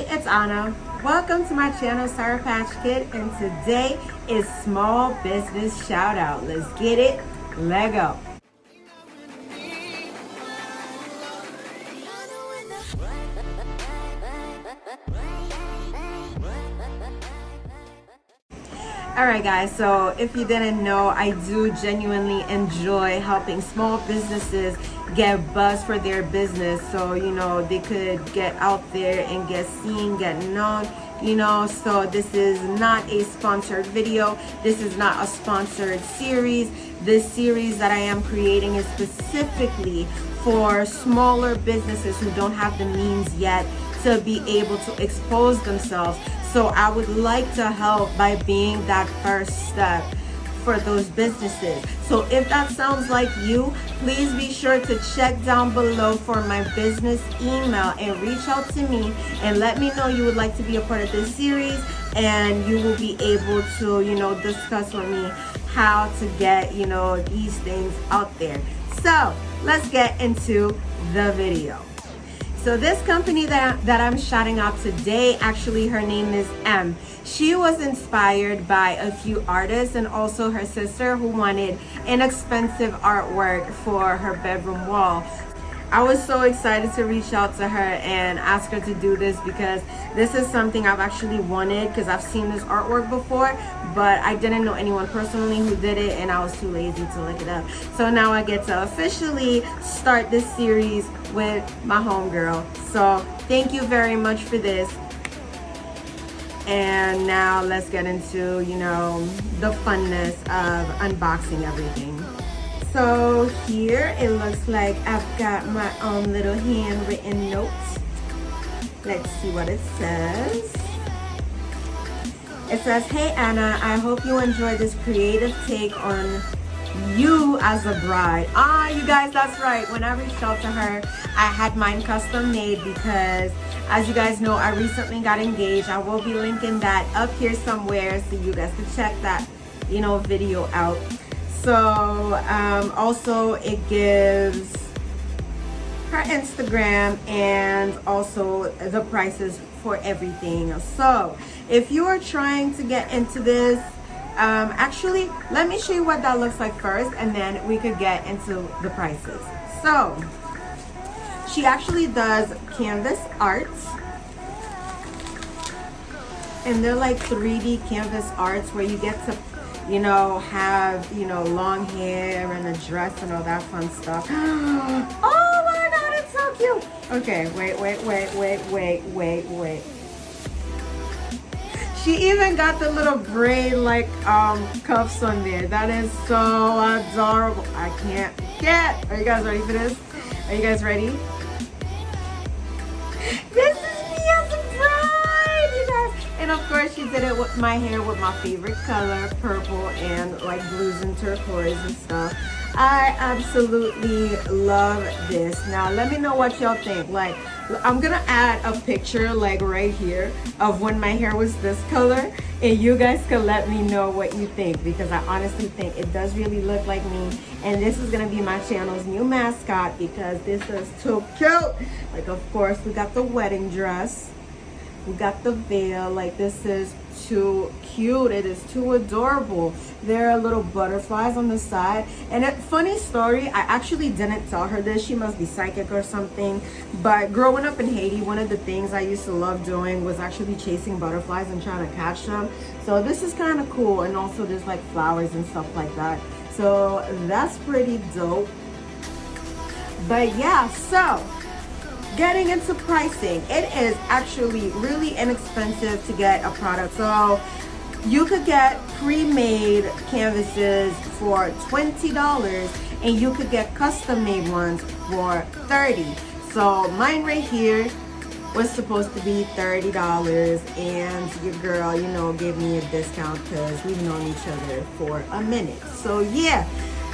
Hey, it's Anna. Welcome to my channel, SourPatchKeed, and today is Small Business Shout Out. Let's get it. Let go. Alright guys, so if you didn't know, I do genuinely enjoy helping small businesses get buzz for their business, so they could get out there and get seen, get known, so this is not a sponsored video, this is not a sponsored series. This series that I am creating is specifically for smaller businesses who don't have the means yet to be able to expose themselves. So I would like to help by being that first step for those businesses. So if that sounds like you, please be sure to check down below for my business email and reach out to me and let me know you would like to be a part of this series, and you will be able to, discuss with me how to get, these things out there. So let's get into the video. So this company that I'm shouting out today, actually her name is M. She was inspired by a few artists and also her sister who wanted inexpensive artwork for her bedroom wall. I was so excited to reach out to her and ask her to do this because this is something I've actually wanted, because I've seen this artwork before, but I didn't know anyone personally who did it and I was too lazy to look it up. So now I get to officially start this series with my homegirl. So thank you very much for this. And now let's get into, the funness of unboxing everything. So here it looks like I've got my own little handwritten notes. Let's see what it says. It says, "Hey Anna, I hope you enjoy this creative take on you as a bride." You guys, that's right. When I reached out to her, I had mine custom made because, as you guys know, I recently got engaged. I will be linking that up here somewhere so you guys can check that, video out. So also it gives her Instagram and also the prices for everything. So if you are trying to get into this, actually let me show you what that looks like first, and then we could get into the prices. So she actually does canvas arts, and they're like 3D canvas arts where you get to have, long hair and a dress and all that fun stuff. Oh my God, it's so cute. Okay, wait. She even got the little braid like cuffs on there. That is so adorable. I can't get. Are you guys ready for this? Are you guys ready? This is me as a bride, you guys. And of course she did it with my hair with my favorite color, purple, and like blues and turquoise and stuff. I absolutely love this. Now let me know what y'all think. Like, I'm gonna add a picture like right here of when my hair was this color, and you guys can let me know what you think, because I honestly think it does really look like me. And this is gonna be my channel's new mascot because this is too cute. Like, of course we got the wedding dress, we got the veil. Like, this is too cute. It is too adorable. There are little butterflies on the side. And a funny story, I actually didn't tell her this. She must be psychic or something. But growing up in Haiti, one of the things I used to love doing was actually chasing butterflies and trying to catch them. So this is kind of cool. And also there's like flowers and stuff like that. So that's pretty dope. But yeah, so getting into pricing, it is actually really inexpensive to get a product. So you could get pre-made canvases for $20 and you could get custom made ones for $30. So mine right here was supposed to be $30, and your girl, gave me a discount because we've known each other for a minute. So yeah.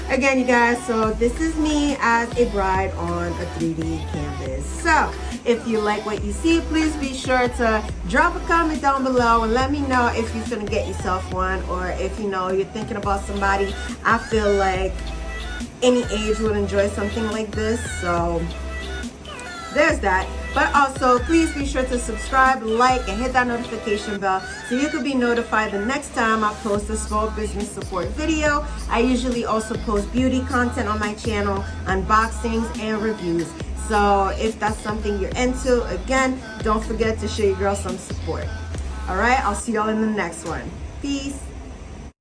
Again, you guys, so this is me as a bride on a 3D canvas. So if you like what you see, please be sure to drop a comment down below and let me know if you're gonna get yourself one, or if you're thinking about somebody. I feel like any age would enjoy something like this. So there's that. But also, please be sure to subscribe, like, and hit that notification bell so you can be notified the next time I post a small business support video. I usually also post beauty content on my channel, unboxings, and reviews. So if that's something you're into, again, don't forget to show your girl some support. All right, I'll see y'all in the next one. Peace.